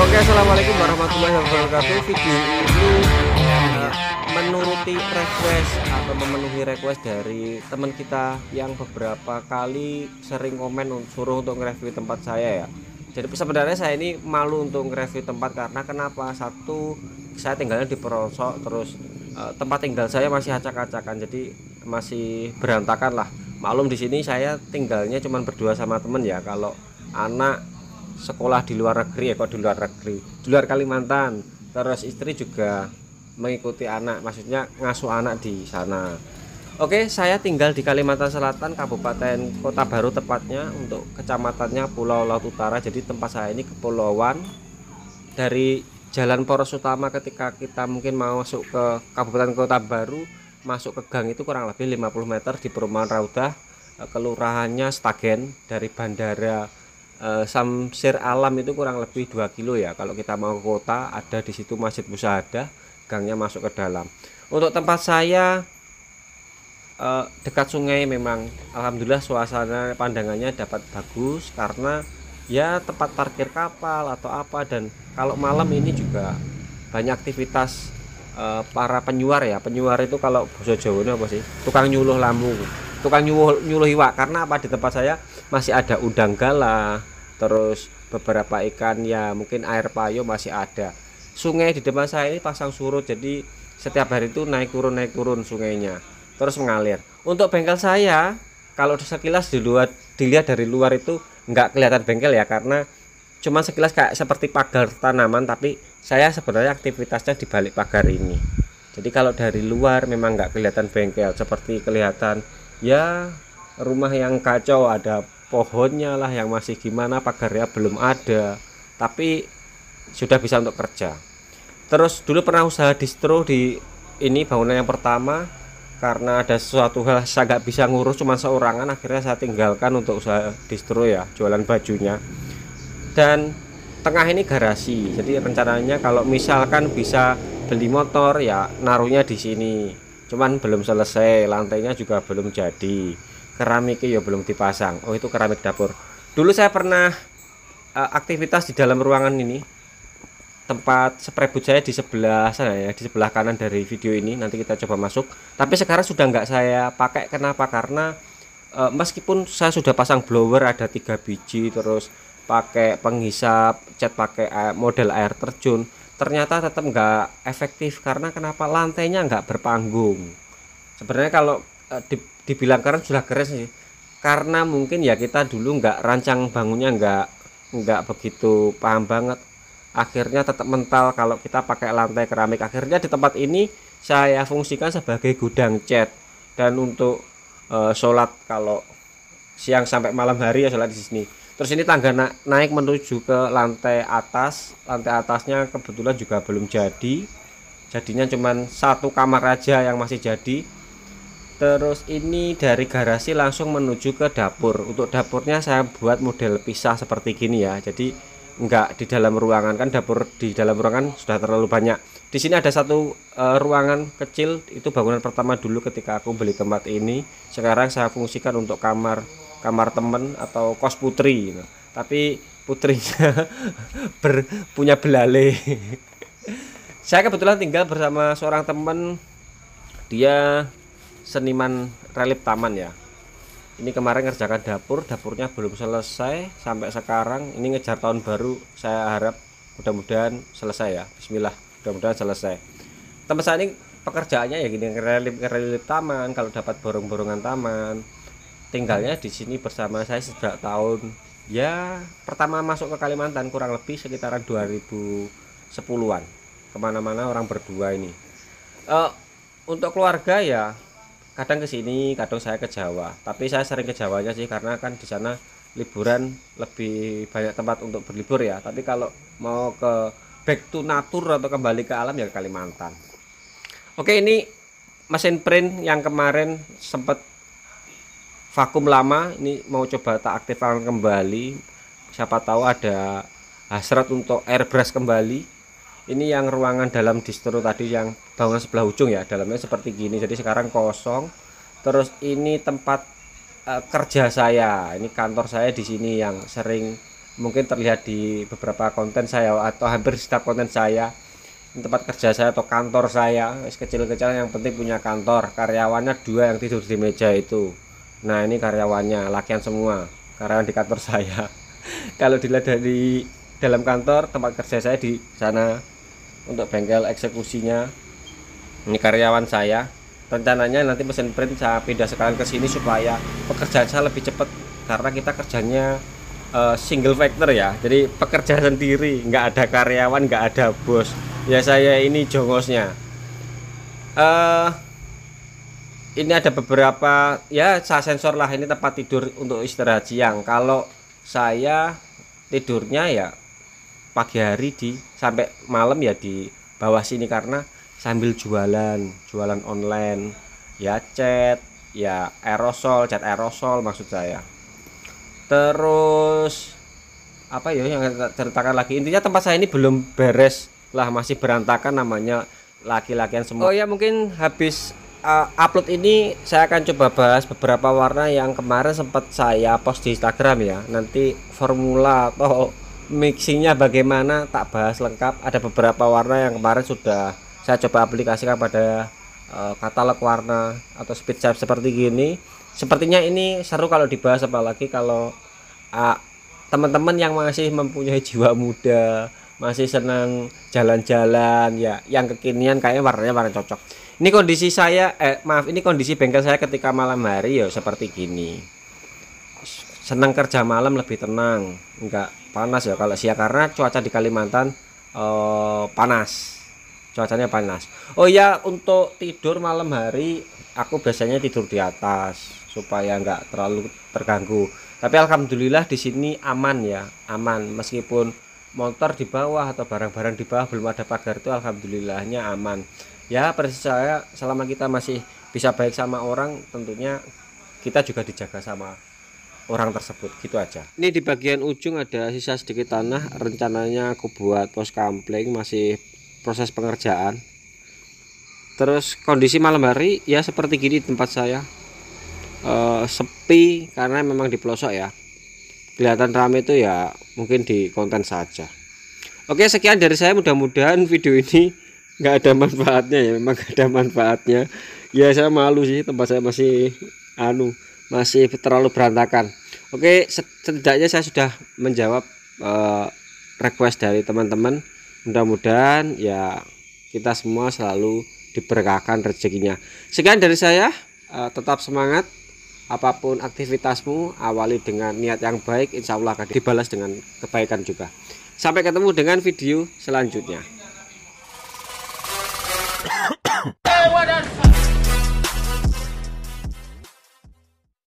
Oke, assalamualaikum warahmatullahi wabarakatuh. Video ini menuruti request atau memenuhi request dari teman kita yang beberapa kali sering komen suruh untuk nge-review tempat saya ya. Jadi sebenarnya saya ini malu untuk nge-review tempat karena kenapa? Satu, saya tinggalnya di pelosok, terus tempat tinggal saya masih acak-acakan, jadi masih berantakan lah. Maklum di sini saya tinggalnya cuma berdua sama temen ya. Kalau anak sekolah di luar negeri di luar Kalimantan, terus istri juga mengikuti anak, maksudnya ngasuh anak di sana. Oke, saya tinggal di Kalimantan Selatan, Kabupaten Kota Baru tepatnya, untuk kecamatannya Pulau Laut Utara. Jadi tempat saya ini kepulauan. Dari Jalan Poros Utama, ketika kita mungkin mau masuk ke Kabupaten Kota Baru, masuk ke gang itu kurang lebih 50 meter di perumahan Raudah, kelurahannya Stagen. Dari bandara Samsir Alam itu kurang lebih 2 kilo ya. Kalau kita mau ke kota, ada di situ Masjid Musyahadah, gangnya masuk ke dalam. Untuk tempat saya dekat sungai, memang alhamdulillah suasana pandangannya dapat bagus karena ya tempat parkir kapal atau apa. Dan kalau malam ini juga banyak aktivitas para penyuar ya. Penyuar itu kalau bahasa Jawa apa sih? Tukang nyuluh lamu, tukang nyuluh iwak. Karena apa, di tempat saya masih ada udang galah, terus beberapa ikan ya, mungkin air payo masih ada. Sungai di depan saya ini pasang surut, jadi setiap hari itu naik turun sungainya, terus mengalir. Untuk bengkel saya, kalau sekilas dilihat dari luar itu nggak kelihatan bengkel ya, karena cuma sekilas kayak seperti pagar tanaman, tapi saya sebenarnya aktivitasnya di balik pagar ini. Jadi kalau dari luar memang nggak kelihatan bengkel, seperti kelihatan ya rumah yang kacau, ada pohonnya lah yang masih gimana, pagarnya belum ada, tapi sudah bisa untuk kerja. Terus dulu pernah usaha distro di ini, bangunan yang pertama, karena ada sesuatu hal saya nggak bisa ngurus, cuma seorangan, akhirnya saya tinggalkan untuk usaha distro ya, jualan bajunya. Dan tengah ini garasi, jadi rencananya kalau misalkan bisa beli motor ya naruhnya di sini, cuman belum selesai, lantainya juga belum jadi, keramiknya ya belum dipasang. Oh, itu keramik dapur. Dulu saya pernah aktivitas di dalam ruangan ini. Tempat spray boot saya di sebelah sana ya, di sebelah kanan dari video ini. Nanti kita coba masuk. Tapi sekarang sudah nggak saya pakai. Kenapa? Karena meskipun saya sudah pasang blower ada 3 biji, terus pakai penghisap, cat pakai model air terjun, ternyata tetap nggak efektif. Karena kenapa? Lantainya nggak berpanggung. Sebenarnya kalau dibilang keren, sudah keren sih, karena mungkin ya kita dulu nggak rancang bangunnya, nggak begitu paham banget, akhirnya tetap mental kalau kita pakai lantai keramik. Akhirnya di tempat ini saya fungsikan sebagai gudang cat, dan untuk sholat kalau siang sampai malam hari ya sholat di sini. Terus ini tangga naik menuju ke lantai atas. Lantai atasnya kebetulan juga belum jadi, jadinya cuman 1 kamar aja yang masih jadi. Terus ini dari garasi langsung menuju ke dapur. Untuk dapurnya saya buat model pisah seperti gini ya, jadi enggak di dalam ruangan, kan dapur di dalam ruangan sudah terlalu banyak. Di sini ada satu ruangan kecil, itu bangunan pertama dulu ketika aku beli tempat ini. Sekarang saya fungsikan untuk kamar temen atau kos putri. Nah, tapi putrinya punya belalai. Saya kebetulan tinggal bersama seorang teman, dia seniman relief taman ya. Ini kemarin ngerjakan dapurnya belum selesai sampai sekarang. Ini ngejar tahun baru, saya harap mudah-mudahan selesai ya. Bismillah, mudah-mudahan selesai. Tempat saya ini pekerjaannya ya gini, relief taman. Kalau dapat borong-borongan taman, tinggalnya di sini bersama saya sejak tahun ya pertama masuk ke Kalimantan, kurang lebih sekitaran 2010-an. Kemana-mana orang berdua ini. Untuk keluarga ya kadang ke sini, kadang saya ke Jawa. Tapi saya sering ke Jawanya sih, karena kan di sana liburan lebih banyak tempat untuk berlibur ya. Tapi kalau mau ke back to nature atau kembali ke alam ya ke Kalimantan. Oke, ini mesin print yang kemarin sempat vakum lama, ini mau coba tak aktifkan kembali. Siapa tahu ada hasrat untuk airbrush kembali. Ini yang ruangan dalam distro tadi, yang bangunan sebelah ujung ya, dalamnya seperti gini, jadi sekarang kosong. Terus ini tempat kerja saya, ini kantor saya di sini yang sering mungkin terlihat di beberapa konten saya atau hampir setiap konten saya, tempat kerja saya atau kantor saya kecil-kecilan, yang penting punya kantor, karyawannya 2 yang tidur di meja itu. Nah ini karyawannya, lakian semua karyawan di kantor saya. Kalau dilihat dari dalam kantor tempat kerja saya di sana, untuk bengkel eksekusinya, ini karyawan saya. Rencananya nanti mesin print saya pindah sekalian ke sini supaya pekerjaan saya lebih cepat, karena kita kerjanya single factor ya, jadi pekerja sendiri, nggak ada karyawan, nggak ada bos ya, saya ini jongosnya. Ini ada beberapa ya, saya sensor lah, ini tempat tidur untuk istirahat siang. Kalau saya tidurnya ya pagi hari di sampai malam ya di bawah sini, karena sambil jualan online ya, cat cat aerosol maksud saya. Terus apa ya yang ceritakan lagi, intinya tempat saya ini belum beres lah, masih berantakan, namanya laki-lakian semua. Oh ya, mungkin habis upload ini saya akan coba bahas beberapa warna yang kemarin sempat saya post di Instagram ya. Nanti formula atau mixingnya bagaimana tak bahas lengkap. Ada beberapa warna yang kemarin sudah saya coba aplikasikan pada katalog warna atau speed shape seperti gini. Sepertinya ini seru kalau dibahas, apalagi kalau teman-teman yang masih mempunyai jiwa muda, masih senang jalan-jalan ya, yang kekinian kayaknya warnanya warna cocok. Ini kondisi saya ini kondisi bengkel saya ketika malam hari ya seperti gini. Senang kerja malam, lebih tenang, enggak panas ya kalau siang, karena cuaca di Kalimantan panas, cuacanya panas. Oh ya, untuk tidur malam hari aku biasanya tidur di atas supaya enggak terlalu terganggu. Tapi alhamdulillah di sini aman ya, aman, meskipun motor di bawah atau barang-barang di bawah belum ada pagar, itu alhamdulillahnya aman. Ya percaya selama kita masih bisa baik sama orang, tentunya kita juga dijaga sama orang tersebut, gitu aja. Ini di bagian ujung ada sisa sedikit tanah, rencananya aku buat pos kampling, masih proses pengerjaan. Terus kondisi malam hari ya seperti gini tempat saya, sepi karena memang di pelosok ya. Kelihatan rame itu ya mungkin di konten saja. Oke, sekian dari saya, mudah-mudahan video ini nggak ada manfaatnya ya. Memang nggak ada manfaatnya ya, saya malu sih, tempat saya masih masih terlalu berantakan. Oke, setidaknya saya sudah menjawab request dari teman-teman. Mudah-mudahan ya kita semua selalu diberkahkan rezekinya. Sekian dari saya, tetap semangat. Apapun aktivitasmu, awali dengan niat yang baik, insya Allah akan dibalas dengan kebaikan juga. Sampai ketemu dengan video selanjutnya.